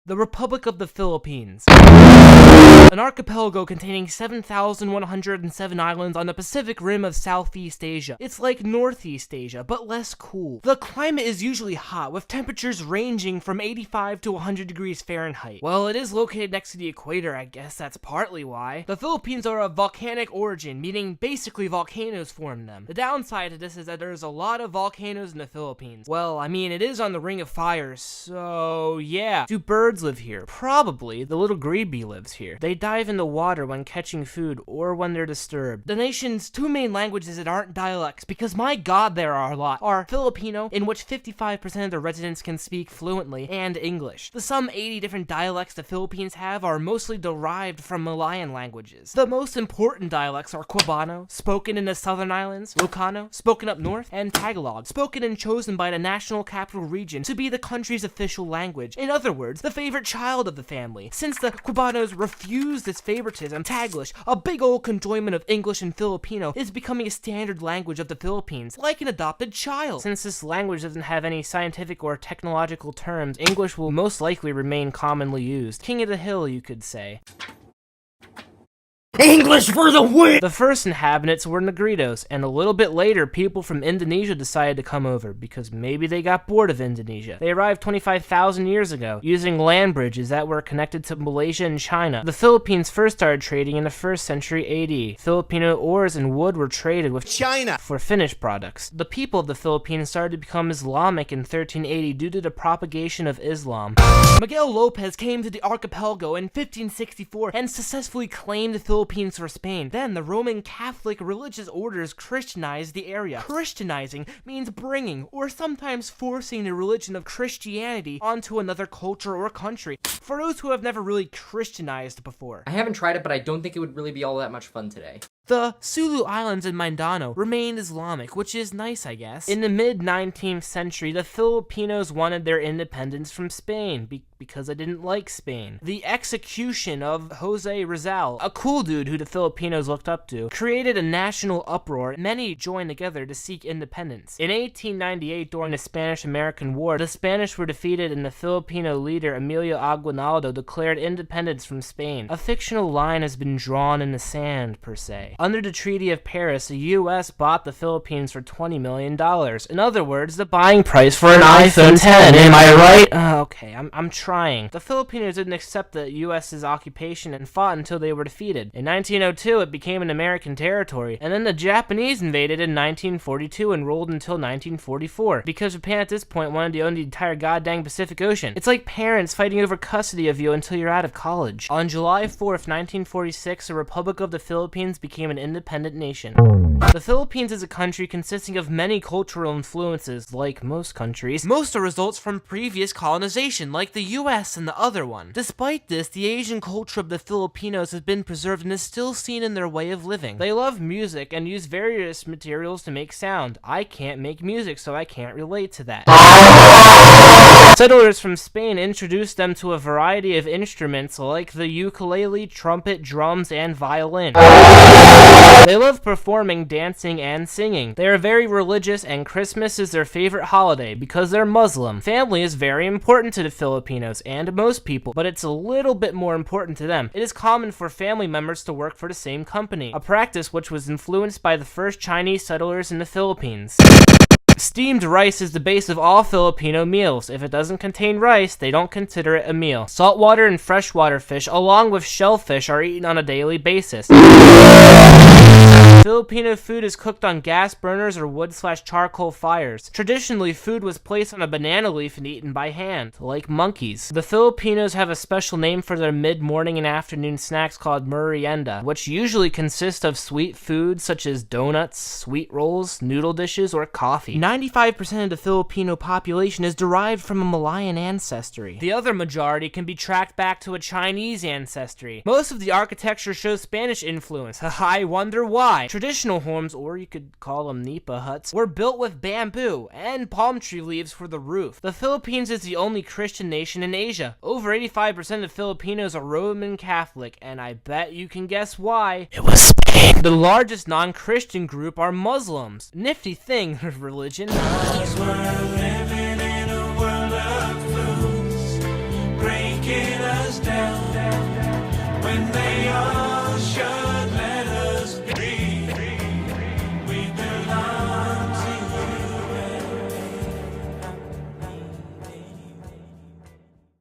The Republic of the Philippines. An archipelago containing 7,107 islands on the Pacific Rim of Southeast Asia. It's like Northeast Asia, but less cool. The climate is usually hot, with temperatures ranging from 85 to 100 degrees Fahrenheit. Well, it is located next to the equator, I guess that's partly why. The Philippines are of volcanic origin, meaning basically volcanoes form them. The downside to this is that there's a lot of volcanoes in the Philippines. Well, I mean, it is on the Ring of Fire, so yeah. Do birds live here? Probably. The little grebe lives here. They dive in the water when catching food or when they're disturbed. The nation's two main languages that aren't dialects, because my god there are a lot, are Filipino, in which 55% of the residents can speak fluently, and English. The some 80 different dialects the Philippines have are mostly derived from Malayan languages. The most important dialects are Cebuano, spoken in the southern islands, Ilocano, spoken up north, and Tagalog, spoken and chosen by the National Capital Region to be the country's official language. In other words, the favorite child of the family. Since the Cebuanos refuse this favoritism, Taglish, a big old conjoinment of English and Filipino, is becoming a standard language of the Philippines, like an adopted child. Since this language doesn't have any scientific or technological terms, English will most likely remain commonly used. King of the hill, you could say. English for the win! The first inhabitants were Negritos, and a little bit later, people from Indonesia decided to come over, because maybe they got bored of Indonesia. They arrived 25,000 years ago, using land bridges that were connected to Malaysia and China. The Philippines first started trading in the 1st century AD. Filipino ores and wood were traded with China for finished products. The people of the Philippines started to become Islamic in 1380 due to the propagation of Islam. Miguel Lopez came to the archipelago in 1564 and successfully claimed the Philippines for Spain. Then the Roman Catholic religious orders Christianized the area. Christianizing means bringing or sometimes forcing the religion of Christianity onto another culture or country. For those who have never really Christianized before. I haven't tried it, but I don't think it would really be all that much fun today. The Sulu Islands in Mindanao remained Islamic, which is nice, I guess. In the mid-19th century, the Filipinos wanted their independence from Spain because they didn't like Spain. The execution of Jose Rizal, a cool dude who the Filipinos looked up to, created a national uproar. Many joined together to seek independence. In 1898, during the Spanish-American War, the Spanish were defeated and the Filipino leader Emilio Aguinaldo declared independence from Spain. A fictional line has been drawn in the sand, per se. Under the Treaty of Paris, the U.S. bought the Philippines for $20 million. In other words, the buying price for an iPhone 10, am I right? Okay, I'm trying. The Filipinos didn't accept the U.S.'s occupation and fought until they were defeated. In 1902, it became an American territory, and then the Japanese invaded in 1942 and ruled until 1944, because Japan at this point wanted to own the entire goddamn Pacific Ocean. It's like parents fighting over custody of you until you're out of college. On July 4th, 1946, the Republic of the Philippines became an independent nation. The Philippines is a country consisting of many cultural influences, like most countries. Most are results from previous colonization, like the US and the other one. Despite this, the Asian culture of the Filipinos has been preserved and is still seen in their way of living. They love music and use various materials to make sound. I can't make music, so I can't relate to that. Settlers from Spain introduced them to a variety of instruments like the ukulele, trumpet, drums, and violin. They love performing, dancing, and singing. They are very religious, and Christmas is their favorite holiday because they're Muslim. Family is very important to the Filipinos and most people, but it's a little bit more important to them. It is common for family members to work for the same company, a practice which was influenced by the first Chinese settlers in the Philippines. Steamed rice is the base of all Filipino meals. If it doesn't contain rice, they don't consider it a meal. Saltwater and freshwater fish, along with shellfish, are eaten on a daily basis. Filipino food is cooked on gas burners or wood/charcoal fires. Traditionally, food was placed on a banana leaf and eaten by hand, like monkeys. The Filipinos have a special name for their mid-morning and afternoon snacks called merienda, which usually consist of sweet foods such as donuts, sweet rolls, noodle dishes, or coffee. 95% of the Filipino population is derived from a Malayan ancestry. The other majority can be tracked back to a Chinese ancestry. Most of the architecture shows Spanish influence. I wonder why. Traditional homes, or you could call them nipa huts, were built with bamboo and palm tree leaves for the roof. The Philippines is the only Christian nation in Asia. Over 85% of Filipinos are Roman Catholic, and I bet you can guess why. It was Spain. The largest non-Christian group are Muslims. Nifty thing, religion. We're living in a world of fools, breaking laid us down when they